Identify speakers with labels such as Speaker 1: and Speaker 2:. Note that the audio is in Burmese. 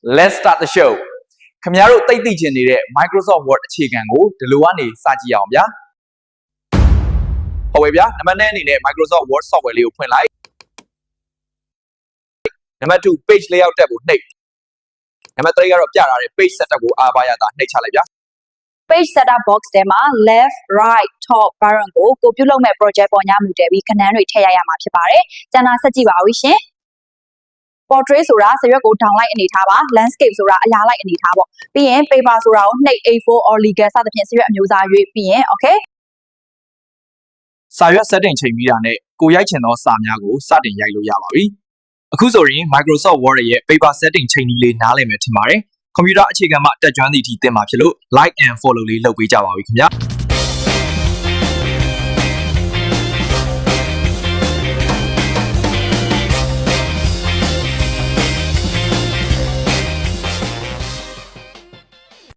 Speaker 1: Let's start the show. ခင်ဗျားတို့သိသိချင်နေတဲ့ Microsoft Word အခြေခံကိုဒီလိုကနေစကြည့်အောင်ဗျာဟုတ်ပြီဗျာနံပါတ်1အနေနဲ့ Microsoft Word software လေးကိုဖွင့်လိုက်နံပါတ်2 page layout tab ကိုနှိပ်နံပါတ်3ကတော့ပြထားတဲ့ page setup ကိုအားပါရတာနှိပ်ချလိုက်ဗျာ
Speaker 2: page setup box ထဲမှာ left right top bottom ကိုပြုလုပ်မဲ့ project ပေါ်ညမှုတည်ပြီးခဏန်းတွေထည့်ရရမှာဖြစ်ပါတယ်ကျန်တာဆက်ကြည့်ပါဦးရှင် portrait ဆိုတာစရွက်ကို down လိုက်အနေထားပါ landscape ဆိုတာအရာလိုက်အနေထားပေါ့ပြီးရင် paper ဆိုတာကိုနှိပ် A4 or legal စသဖြင့်စရွက်အမျိုးအစားရွေးပြီးရင် okay
Speaker 1: စာရွက် setting ချိန်ပြီးတာနဲ့ကိုရိုက်ချင်သောစာများကိုစတင်ရိုက်လို့ရပါပြီအခုဆိုရင် Microsoft Word ရဲ့ paper setting ချိန်ကြီးလေးနားလည်မယ်ထင်ပါတယ်ကွန်ပျူတာအခြေခံမှာတက်ကြွသည့်အထိသင်မှာဖြစ်လို့ like and follow လေးလုပ်ပေးကြပါဦးခင်ဗျာ